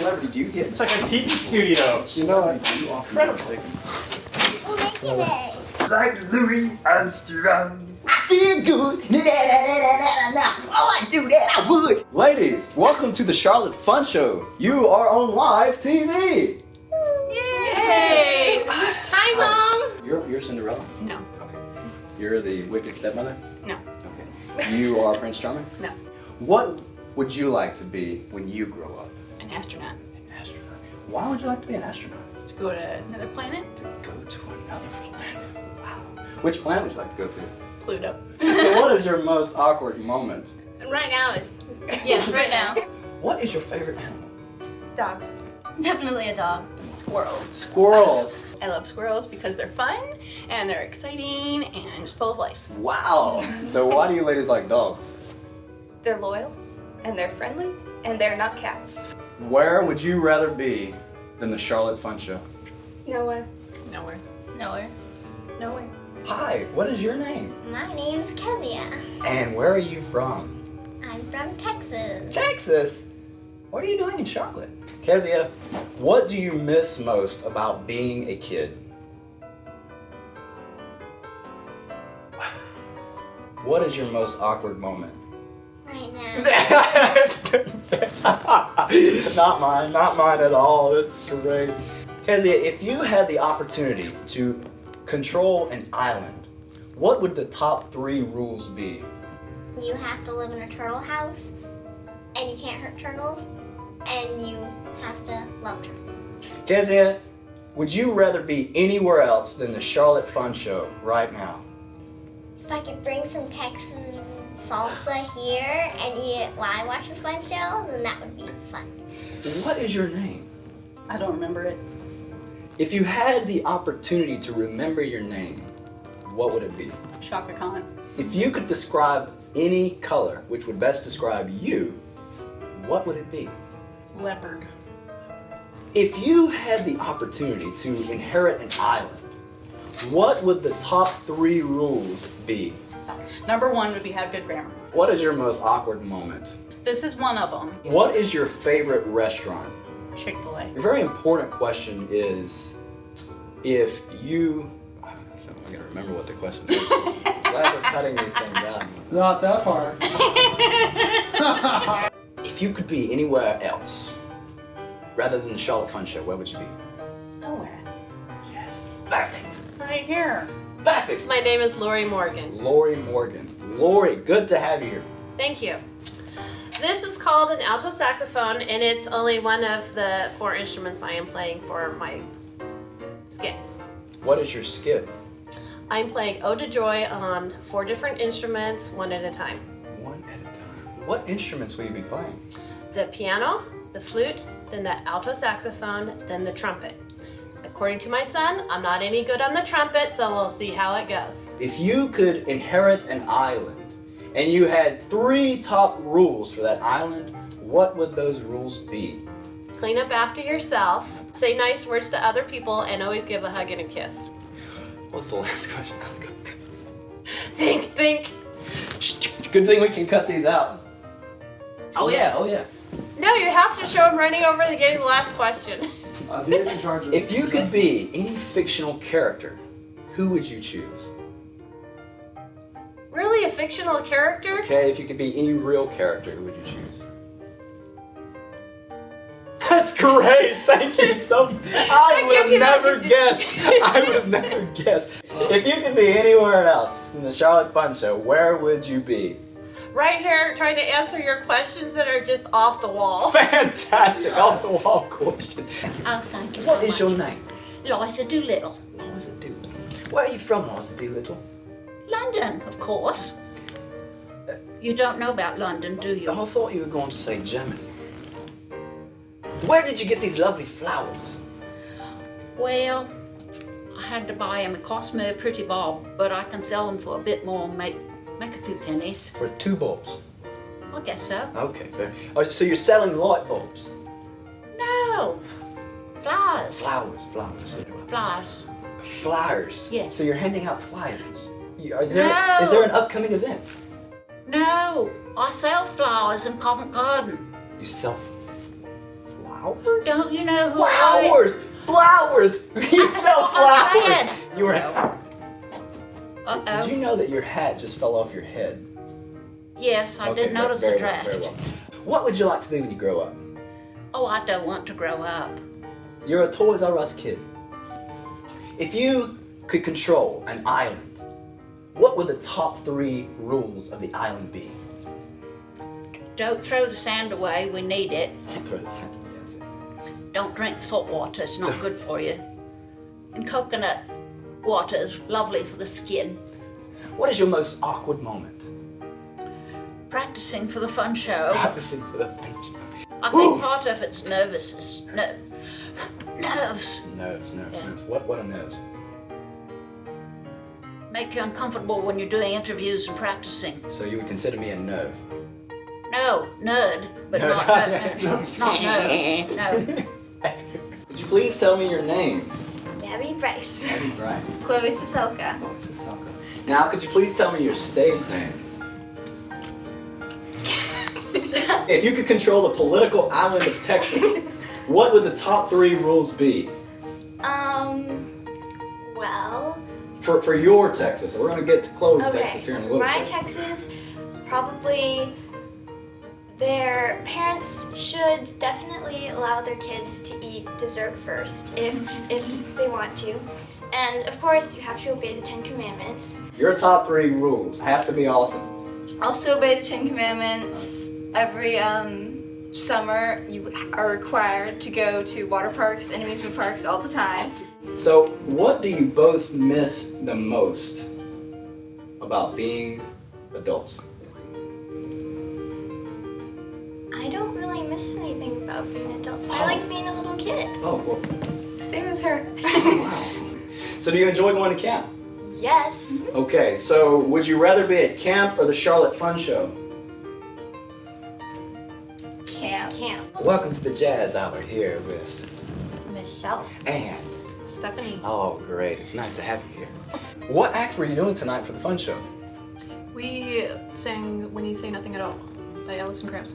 celebrity do you get? It's like a TV studio. You know what? Incredible. Who making it? Like Louis Armstrong. I feel good. Oh, I do that. I would. Ladies, welcome to the Charlotte Fun Show. You are on live TV. Yay! Hi, Mom. You're Cinderella? No. Okay. You're the wicked stepmother? No. Okay. You are Prince Charming? No. What would you like to be when you grow up? An astronaut. An astronaut. Why would you like to be an astronaut? To go to another planet? To go to another planet. Wow. Which planet would you like to go to? Pluto. So what is your most awkward moment? Right now is. Yeah, right now. What is your favorite animal? Dogs. Definitely a dog. Squirrels. Squirrels. I love squirrels because they're fun and they're exciting and just full of life. Wow. So why do you ladies like dogs? They're loyal, and they're friendly, and they're not cats. Where would you rather be than the Charlotte Fun Show? Nowhere. Nowhere. Nowhere. Nowhere. Hi, what is your name? My name's Kezia. And where are you from? I'm from Texas. Texas? What are you doing in Charlotte? Kezia, what do you miss most about being a kid? What is your most awkward moment? Right now. Not mine at all. This is great. Kezia, if you had the opportunity to control an island, what would the top 3 rules be? You have to live in a turtle house, and you can't hurt turtles, and you have to love turtles. Kezia, would you rather be anywhere else than the Charlotte Fun Show right now? If I could bring some Texan salsa here and eat it while I watch the fun show, then that would be fun. What is your name? I don't remember it. If you had the opportunity to remember your name, what would it be? Shaka Khan. If you could describe any color which would best describe you, what would it be? Leopard. If you had the opportunity to inherit an island, what would the top 3 rules be? Number 1 would be have good grammar. What is your most awkward moment? This is one of them. What is your favorite restaurant? Chick-fil-A. A very important question is, if you... I gotta remember what the question is. Glad we're cutting these things out. Not that far. If you could be anywhere else, rather than the Charlotte Fun Show, where would you be? Nowhere. Yes. Perfect. Right here. Perfect. My name is Lori Morgan. Lori Morgan. Lori, good to have you here. Thank you. This is called an alto saxophone, and it's only one of the 4 instruments I am playing for my skit. What is your skit? I'm playing Ode to Joy on 4 different instruments, one at a time. One at a time. What instruments will you be playing? The piano, the flute, then the alto saxophone, then the trumpet. According to my son, I'm not any good on the trumpet, so we'll see how it goes. If you could inherit an island, and you had 3 top rules for that island, what would those rules be? Clean up after yourself, say nice words to other people, and always give a hug and a kiss. What's the last question? I was going to Think. Good thing we can cut these out. Oh yeah. No, you have to show him running over and getting the last question. Dia's in charge of If you could be any fictional character, who would you choose? Really, a fictional character? Okay, if you could be any real character, who would you choose? That's great. Thank you so much. I would have never guessed. I would have never guessed. If you could be anywhere else in the Charlotte Fun Show, where would you be? Right here, trying to answer your questions that are just off the wall. Fantastic. Off the wall question. Oh, thank you so What much. is your name? Liza Doolittle. Liza Doolittle. Where are you from, Liza Doolittle? London, of course. You don't know about London, do you? I thought you were going to say Germany. Where did you get these lovely flowers? Well, I had to buy them. It cost me a pretty bob, but I can sell them for a bit more and make a few pennies. For 2 bulbs. I guess so. Okay, fair. Oh, so you're selling light bulbs? No, flowers. Flowers. Flowers. Flyers? Yes. So you're handing out flyers? Is there an upcoming event? No, I sell flowers in Covent Garden. You sell Flowers? Don't you know who Flowers! Flowers! You sell what I flowers! said. You were. Uh-oh. Did you know that your hat just fell off your head? Yes, I Okay, did notice very the well, draft. very well. What would you like to be when you grow up? Oh, I don't want to grow up. You're a Toys R Us kid. If you could control an island, what would the top 3 rules of the island be? Don't throw the sand away, we need it. Yes. Don't drink salt water, it's not good for you. And coconut water is lovely for the skin. What is your most awkward moment? Practicing for the fun show. Practicing for the function. I think part of it's nervous. Nerves. Nerves. What are nerves? Make you uncomfortable when you're doing interviews and practicing. So you would consider me a nerve? No, nerd, but not nerd. No. Could you please tell me your names? Gabby Bryce. Abby Bryce. Chloe Saselka. Oh, Sisaka. Now, could you please tell me your stage names? If you could control the political island of Texas, what would the top 3 rules be? Well, For your Texas. We're going to get to Chloe's okay. Texas here in a little My bit. Texas, probably their parents should definitely allow their kids to eat dessert first if they want to. And of course, you have to obey the 10 Commandments. Your top 3 rules have to be awesome. Also obey the 10 Commandments. Every summer, you are required to go to water parks and amusement parks all the time. So, what do you both miss the most about being adults? I don't really miss anything about being adults. I like being a little kid. Oh, well. Same as her. Wow. So, do you enjoy going to camp? Yes. Okay, so would you rather be at camp or the Charlotte Fun Show? Camp. Welcome to the Jazz Hour here with Michelle. Anne. Stephanie. Oh, great. It's nice to have you here. What act were you doing tonight for the Fun Show? We sang When You Say Nothing at All by Alice and Krabs.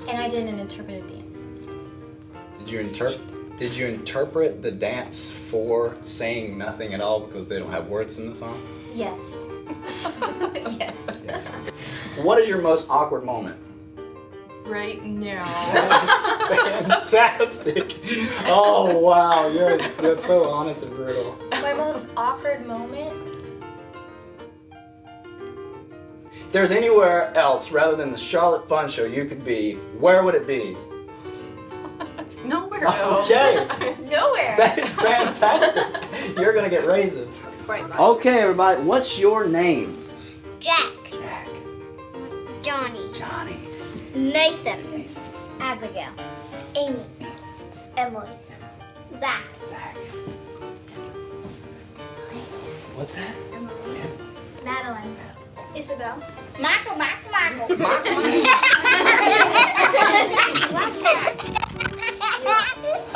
And I did an interpretive dance. Did you interpret the dance for saying nothing at all because they don't have words in the song? Yes. Yes. Yes. What is your most awkward moment? Right now. Fantastic. Oh, wow. You're so honest and brutal. My most awkward moment? If there's anywhere else rather than the Charlotte Fun Show you could be, where would it be? Nowhere else. Okay. Nowhere. That is fantastic. You're going to get raises. Okay, everybody. What's your names? Jack, Jack. Johnny, Johnny. Nathan, Abigail, Amy, Emily, Zach, Zach. What's that? Madeline, Isabel, Michael.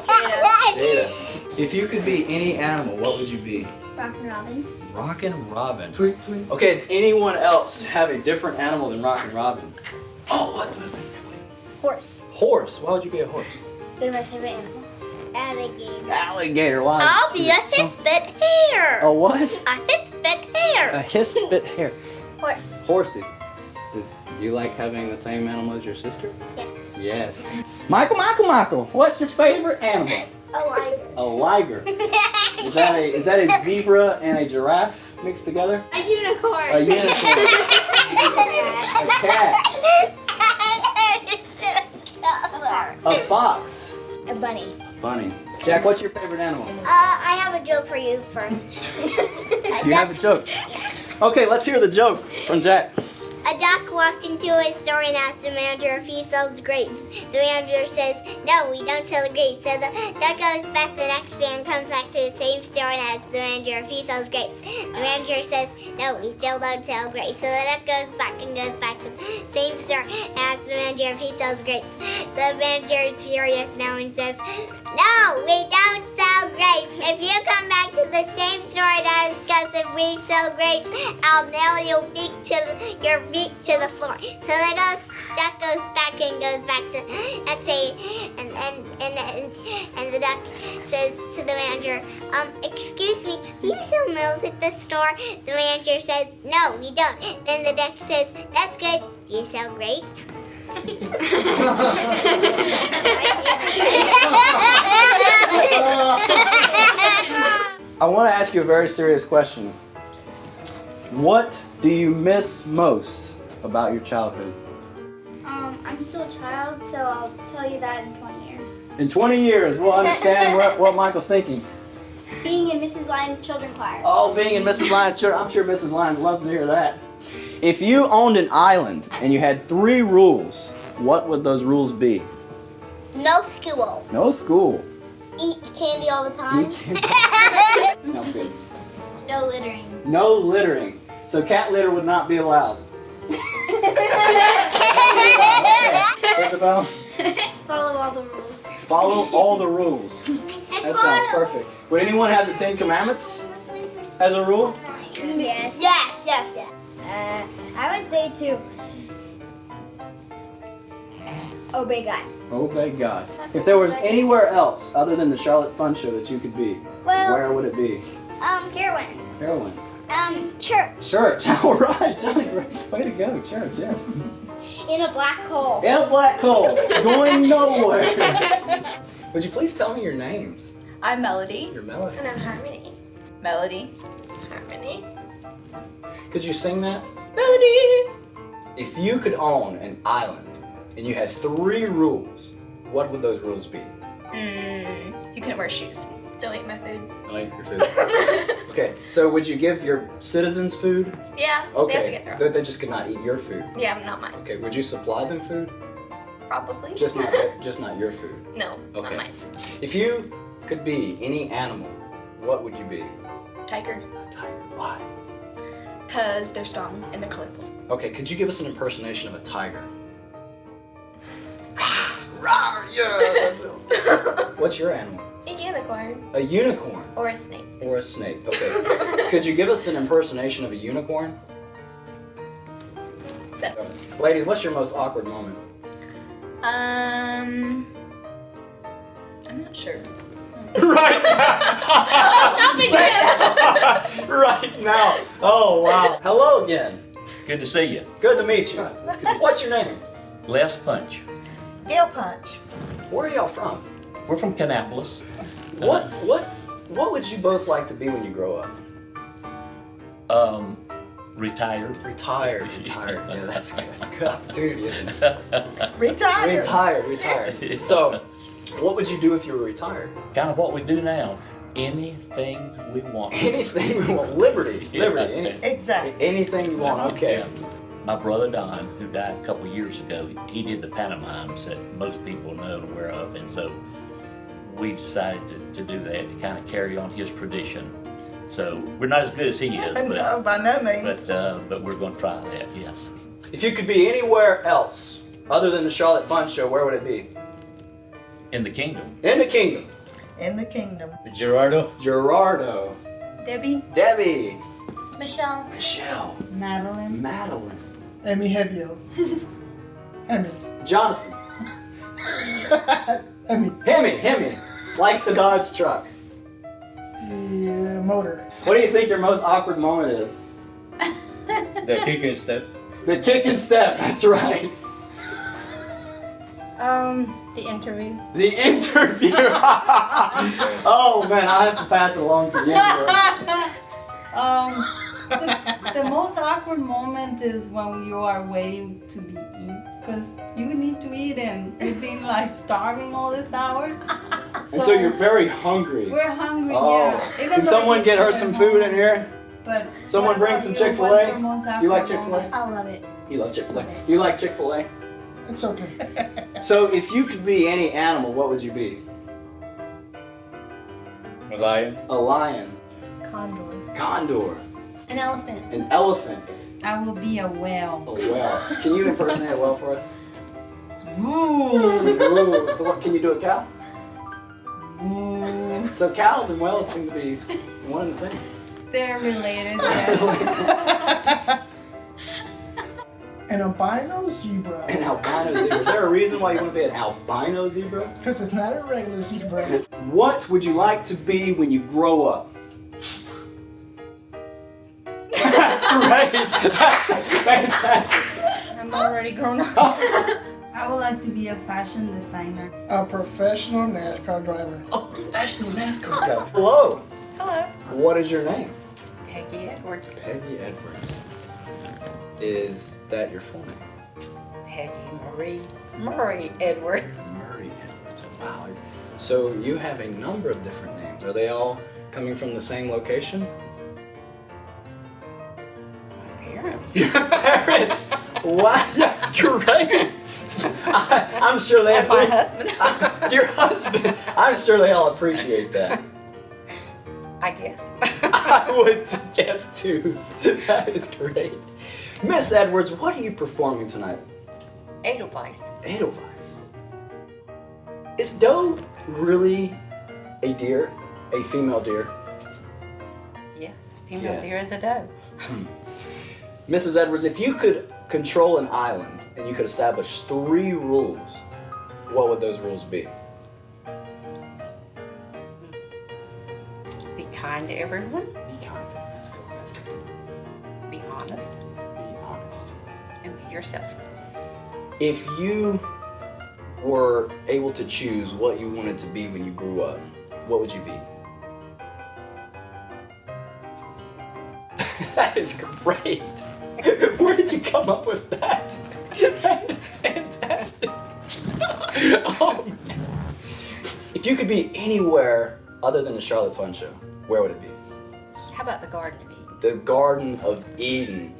Jada. If you could be any animal, what would you be? Rockin' Robin. Rockin' Robin. Tweet, tweet. Okay, does anyone else have a different animal than Rockin' Robin? Oh, what was that? Horse. Horse. Why would you be a horse? They're my favorite animal. Alligator. Alligator. Why? I'll be a hispid hare. A what? A hispid hare. A hispid hare. Horse. Horses. Do you like having the same animal as your sister? Yes. Yes. Michael, what's your favorite animal? A liger. A liger. Is that a zebra and a giraffe mixed together? A unicorn. A unicorn. A cat. A fox. A bunny. Bunny. Jack, what's your favorite animal? I have a joke for you first. You have a joke. Okay, let's hear the joke from Jack. A duck walked into a store and asked the manager if he sells grapes. The manager says, "No, we don't sell grapes." So the duck goes back the next day and comes back to the same store and asks the manager if he sells grapes. The manager says, "No, we still don't sell grapes." So the duck goes back to the same store and asks the manager if he sells grapes. The manager is furious now and says, "No, we don't sell grapes. If you come back to the same store and ask us if we sell grapes, I'll nail your beak to your beak feet to the floor. So duck goes back and goes back to next day, and the duck says to the manager, excuse me, do you sell mills at this store? The manager says, no, we don't. Then the duck says, that's good. Do you sell grapes? I want to ask you a very serious question. What do you miss most about your childhood? I'm still a child, so I'll tell you that in 20 years. In 20 years, we'll understand what Michael's thinking. Being in Mrs. Lyons' children's choir. Oh, being in Mrs. Lyons' church. I'm sure Mrs. Lyons loves to hear that. If you owned an island and you had 3 rules, what would those rules be? No school. No school. Eat candy all the time. Eat candy. Sounds good. No littering. No littering. So cat litter would not be allowed. Isabel? Follow all the rules. Follow all the rules. That sounds perfect. Would anyone have the 10 Commandments as a rule? Yes. Yes. I would say to obey God. Obey God. If there was anywhere else other than the Charlotte Fun Show that you could be, Well, where would it be? Carowinds. Heroin. Church. Church. All right. Way to go. Church. Yes. In a black hole. In a black hole. Going nowhere. Would you please tell me your names? I'm Melody. Your Melody. And I'm Harmony. Melody. Harmony. Could you sing that? Melody! If you could own an island and you had 3 rules, what would those rules be? You couldn't wear shoes. Don't eat my food. I like your food. Okay, so would you give your citizens food? Yeah, they have to Okay, get their own. they just could not eat your food. Yeah, not mine. Okay, would you supply them food? Probably. Just not your food. No, Okay. not mine. If you could be any animal, what would you be? Tiger. A tiger. Why? Because they're strong and they're colorful. Okay, could you give us an impersonation of a tiger? Rawr, yeah, that's it. What's your animal? A unicorn. A unicorn. Or a snake. Or a snake. Okay. Could you give us an impersonation of a unicorn? No. Ladies, what's your most awkward moment? I'm not sure. Right now. Right now. Oh, wow. Hello again. Good to see you. Good to meet you. What's your name? Les Punch. Ill Punch. Where are y'all from? We're from Kannapolis. What would you both like to be when you grow up? Retired. Retired. Yeah, that's a good opportunity, isn't it? Retired. Retired. So, what would you do if you were retired? Kind of what we do now. Anything we want. Anything we want. Liberty. Exactly. Anything you want. Okay. Yeah. My brother Don, who died a couple years ago, he did the pantomimes that most people know and aware of, and so we decided to do that to kind of carry on his tradition. So we're not as good as he is, but, No, by no means. but we're going to try that. Yes. If you could be anywhere else other than the Charlotte Fun Show, where would it be? In the kingdom. In the kingdom. In the kingdom. Gerardo. Debbie. Debbie. Michelle. Madeline. Emmy Hevio. Emmy. Jonathan. Emmy. Hemi. Like the Dodge truck. The motor. What do you think your most awkward moment is? The kick and step. The kick and step, that's right. The interview. The interview. Oh man, I have to pass it along to the interviewer. The most awkward moment is when you are waiting to be eaten, because you need to eat and you've been like starving all this hour. And so you're very hungry. We're hungry, Oh. yeah. Even Can though someone we get her eat some at food home. in here? But Someone what bring about some you? Chick-fil-A? What's your most You like awkward Chick-fil-A? moment? I love it. You love Chick-fil-A. You like Chick-fil-A? It's okay. So if you could be any animal, what would you be? A lion. A lion. Condor. An elephant. An elephant. I will be a whale. A whale. Can you impersonate a whale for us? Ooh. Ooh. So what, can you do a cow? Ooh. So cows and whales seem to be one and the same. They're related, yes. An albino zebra. An albino zebra. Is there a reason why you want to be an albino zebra? Because it's not a regular zebra. What would you like to be when you grow up? That's great. That's fantastic. I'm already grown up. I would like to be a fashion designer. A professional NASCAR driver. A professional NASCAR driver. Hello. Hello. What is your name? Peggy Edwards. Peggy Edwards. Is that your full name? Peggy Murray Edwards. Murray Edwards. Wow. So you have a number of different names. Are they all coming from the same location? My parents. Your parents. Wow, that's great. I'm sure they. And my husband. Your husband. I'm sure they all appreciate that. I guess. I would guess too. That is great. Miss Edwards, what are you performing tonight? Edelweiss. Edelweiss. Is doe really a deer? A female deer? Yes, female deer is a doe. Mrs. Edwards, if you could control an island and you could establish 3 rules, what would those rules be? Be kind to everyone. Be kind. Let's go. Be honest. Be honest. And be yourself. If you were able to choose what you wanted to be when you grew up, what would you be? That is great. Where did you come up with that? That is fantastic. Oh, man. If you could be anywhere other than the Charlotte Fun Show, where would it be? How about the Garden of Eden? The Garden of Eden.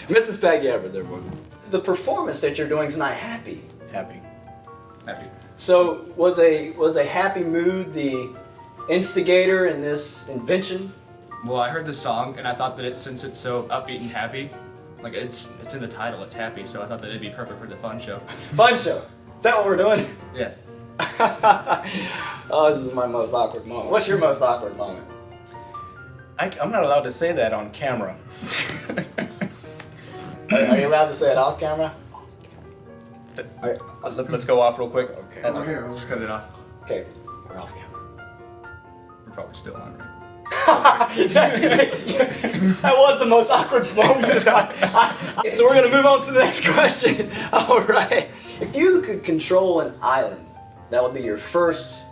Mrs. Peggy Edwards, everyone. The performance that you're doing tonight, happy? Happy. Happy. So was a happy mood the instigator in this invention? Well, I heard the song and I thought that since it's so upbeat and happy, like it's in the title, it's happy, so I thought that it'd be perfect for the fun show. Fun show. Is that what we're doing? Yeah. Oh, this is my most awkward moment. What's your most awkward moment? I'm not allowed to say that on camera. Are you allowed to say it off camera? Let's go off real quick. Okay. Over here, we'll just cut it off. Okay, we're off camera. We're probably still on, right? That was the most awkward moment. So we're gonna move on to the next question. All right. If you could control an island, that would be your first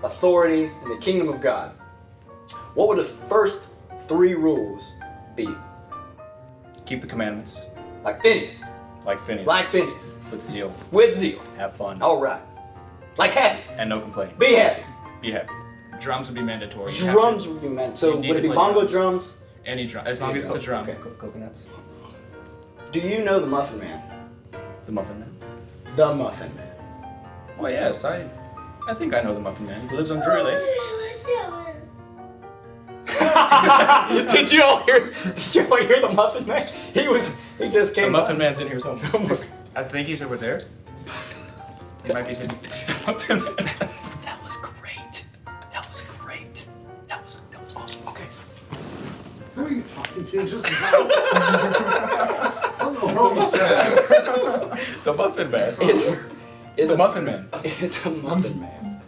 authority in the kingdom of God. What would the first 3 rules be? Keep the commandments. Like Phineas. Like Phineas. Like Phineas. With zeal. With zeal. Have fun. All right. Like happy. And no complaining. Be happy. Be happy. Drums would be mandatory. Drums would be mandatory. So would it be bongo drums? Any drum, as long as it's a drum. Okay. Coconuts. Do you know the Muffin Man? The Muffin Man? The Muffin Man. Well, yes, I think I know the Muffin Man. He lives on Drury Lake. Did you all hear the Muffin Man? He just came. The Muffin Man's in here somewhere. I think he's over there. He might be sitting. The Muffin Man. That was great. That was great. That was awesome. Okay. Who are you talking to just now? The Muffin Man. Is the Muffin Man. The Muffin Man.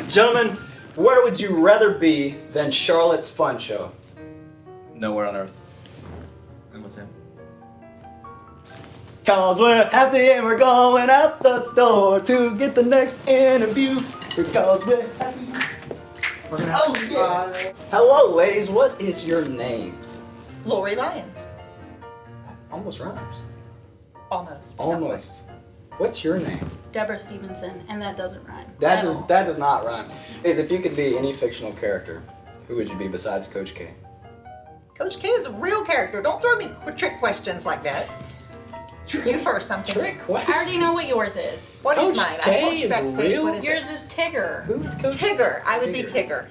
Gentlemen, where would you rather be than Charlotte's Fun Show? Nowhere on earth. I'm with him. Cause we're happy and we're going out the door to get the next interview. Because we're happy. Oh, yeah. Hello, ladies. What is your names? Lori Lyons. Almost rhymes. Almost. Almost. What's your name? Deborah Stevenson, and that doesn't rhyme. That does not rhyme. Ladies, if you could be any fictional character, who would you be besides Coach K? Coach K is a real character. Don't throw me trick questions like that. You first, I'm thinking. Trick question? I already know what yours is. What is mine? I told you is backstage. real? What is Yours it? is Tigger. Who is Coach Tigger. I would be Tigger.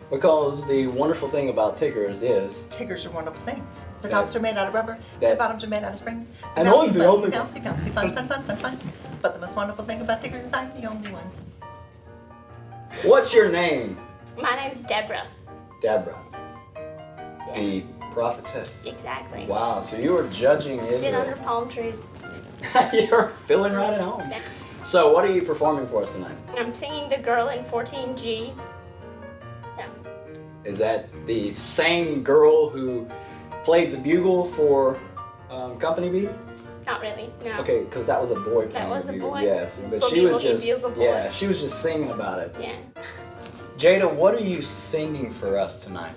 Because the wonderful thing about Tiggers is... Tiggers are wonderful things. The That- tops are made out of rubber. The that- bottoms are made out of springs. The And bouncy, only- bouncy, bouncy, fun, fun, fun, fun, fun. But the most wonderful thing about Tiggers is I'm the only one. What's your name? My name's Deborah. Deborah. The prophetess. Exactly. Wow, so you were judging Sit Israel. under palm trees. You're feeling right at home. So what are you performing for us tonight? I'm singing The Girl in 14G. Yeah. Is that the same girl who played the bugle for Company B? Not really, no. Okay, because that was a boy playing That was the a bugle. boy? Yes, but Boogie she was Woogie just Bugle Boy. yeah, she was just singing about it. Yeah. Jada, what are you singing for us tonight?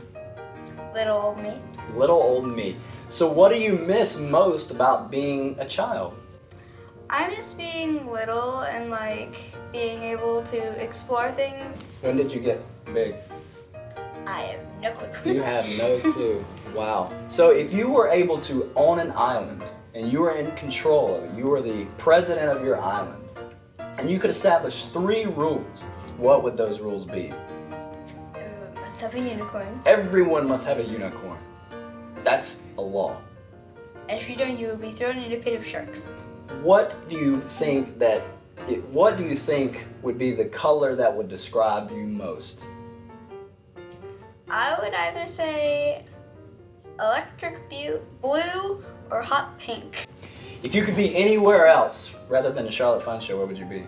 Little old me. Little old me. So what do you miss most about being a child? I miss being little and like being able to explore things. When did you get big? I have no clue. You have no clue. Wow. So if you were able to own an island and you were in control of it, you were the president of your island, and you could establish 3 rules, what would those rules be? Everyone must have a unicorn. Everyone must have a unicorn. That's a law. And if you don't, you will be thrown in a pit of sharks. What do you think would be the color that would describe you most? I would either say electric blue or hot pink. If you could be anywhere else rather than the Charlotte Fun Show, where would you be?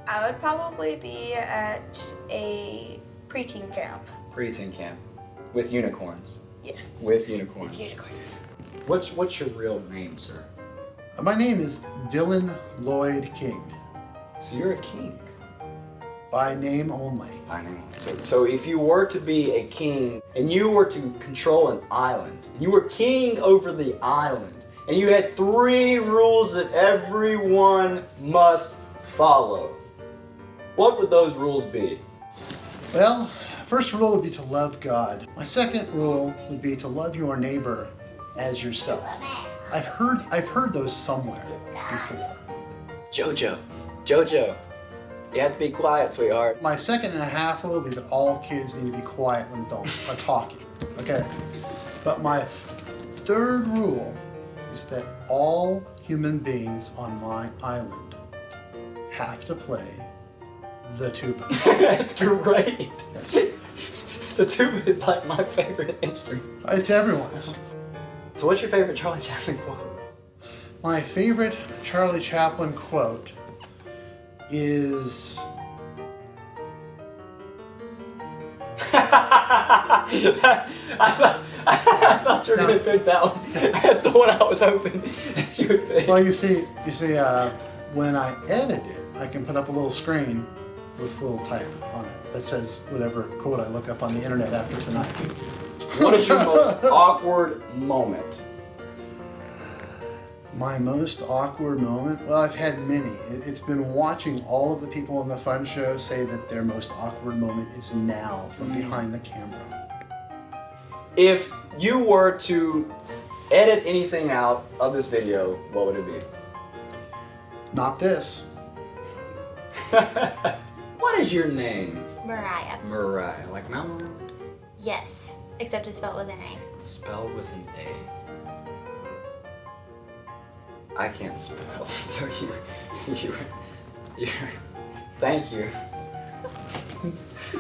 I would probably be at a preteen camp. Preteen camp. With unicorns. Yes. With unicorns. With unicorns. What's your real name, sir? My name is Dylan Lloyd King. So you're a king? By name only. By name only. So if you were to be a king and you were to control an island, you were king over the island, and you had 3 rules that everyone must follow, what would those rules be? Well, first rule would be to love God. My second rule would be to love your neighbor as yourself. I've heard those somewhere before. Jojo, you have to be quiet, sweetheart. My second and a half rule would be that all kids need to be quiet when adults are talking. Okay? But my third rule is that all human beings on my island have to play the tuba. That's great. Yes. The tuba is like my favorite instrument. It's everyone's. So what's your favorite Charlie Chaplin quote? My favorite Charlie Chaplin quote is... I thought you were going to pick that one. That's the one I was hoping that you would pick. Well, you see, when I edit it, I can put up a little screen with a little type on it that says whatever quote I look up on the internet after tonight. What is your most awkward moment? My most awkward moment? Well, I've had many. It's been watching all of the people on the fun show say that their most awkward moment is now from behind the camera. If you were to edit anything out of this video, what would it be? Not this. What is your name? Mariah. Mariah. Like Mallory? Yes, except it's spelled with an A. Spelled with an A. I can't spell, so you thank you.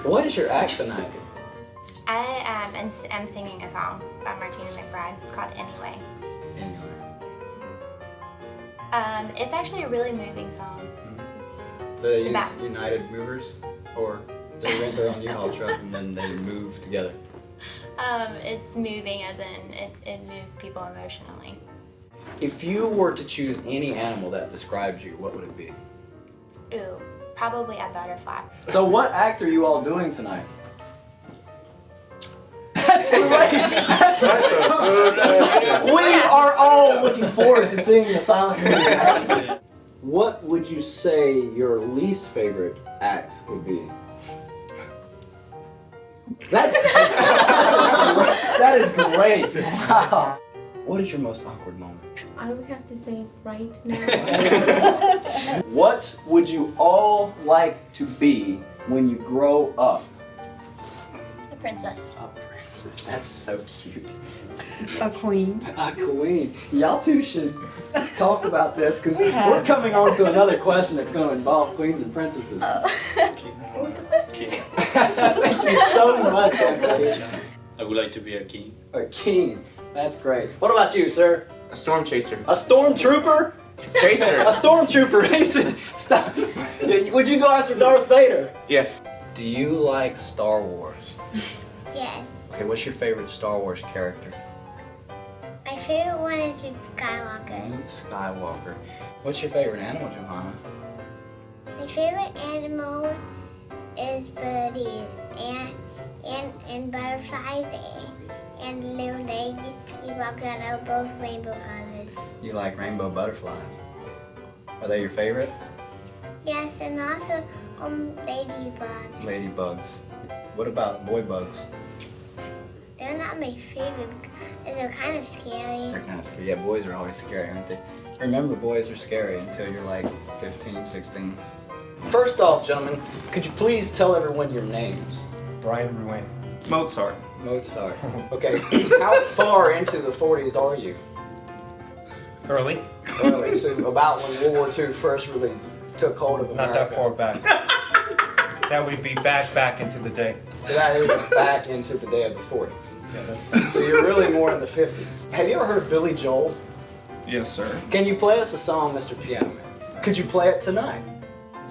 What is your act tonight? I'm singing a song by Martina McBride. It's called Anyway. Anyway. It's actually a really moving song. The United Movers? Or they rent their own U-Haul truck and then they move together? It's moving as in it moves people emotionally. If you were to choose any animal that describes you, what would it be? Ooh, probably a butterfly. So what act are you all doing tonight? That's great! We are all looking forward to seeing the silent movie. What would you say your least favorite act would be? That is great! Wow. What is your most awkward moment? I would have to say right now. What would you all like to be when you grow up? A princess. A princess. That's so cute. A queen. A queen. Y'all two should talk about this because we're coming on to another question that's going to involve queens and princesses. Oh. Thank you so much, everybody. I would like to be a king. A king. That's great. What about you, sir? A storm chaser. A stormtrooper? Chaser. A stormtrooper. Mason, stop. Would you go after Darth Vader? Yes. Do you like Star Wars? Yes. Okay, what's your favorite Star Wars character? My favorite one is Luke Skywalker. Luke Skywalker. What's your favorite animal, Johanna? My favorite animal is birdies and butterflies and little ladybugs that are both rainbow colors. You like rainbow butterflies. Are they your favorite? Yes, and also ladybugs. Ladybugs. What about boy bugs? They're not my favorite because they're kind of scary. They're kind of scary. Yeah, boys are always scary, aren't they? Remember, boys are scary until you're like 15, 16. First off, gentlemen, could you please tell everyone your names? Brian Ruane. Mozart. Mozart. Okay, how far into the 40s are you? Early. Early, so about when World War II first really took hold of America. Not that far back. That would be back into the day. So that is back into the day of the 40s. Yeah, that's So you're really more in the 50s. Have you ever heard of Billy Joel? Yes, sir. Can you play us a song, Mr. Piano Man? Could you play it tonight?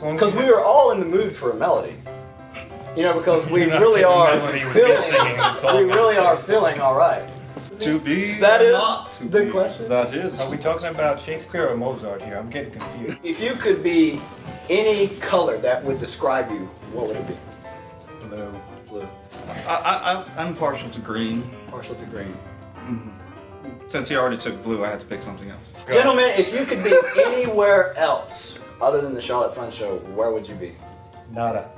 Because you we are all in the mood for a melody. You know, because we You're not really getting are melody with me singing the song, we really I'm are saying. feeling all right. To be. That is not to the be. question. That is. Are we talking about Shakespeare or Mozart here? I'm getting confused. If you could be any color that would describe you, what would it be? Blue. Blue. I'm partial to green. Partial to green. Since he already took blue, I had to pick something else. Gentlemen, if you could be anywhere else other than the Charlotte Fun Show, where would you be? Nada.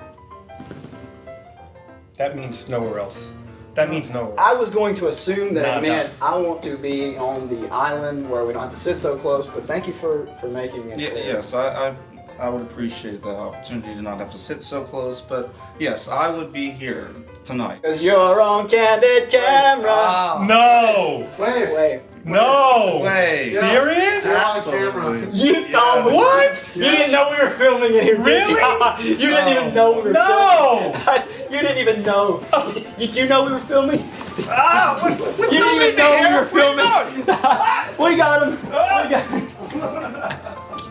That means nowhere else. That means nowhere. I was going to assume that Nada. it meant I want to be on the island where we don't have to sit so close, but thank you for making it Yeah, clear. yes, I would appreciate the opportunity to not have to sit so close, but yes, I would be here tonight. Because you're on candid camera. No! Wait. No! Way. Serious? Absolutely. You thought What? You didn't know we were filming it here, did Really? you? You didn't even know we were No! filming. You didn't even know. Did you know we were filming? What You didn't even know we were filming. We got him. We got him.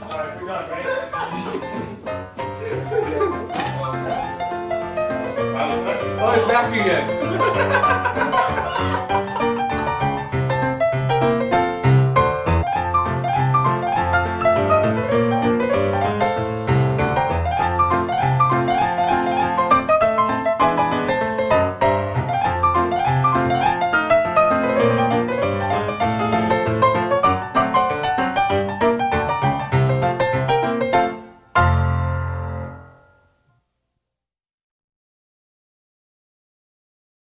Alright, we're done, right? Oh, he's back again.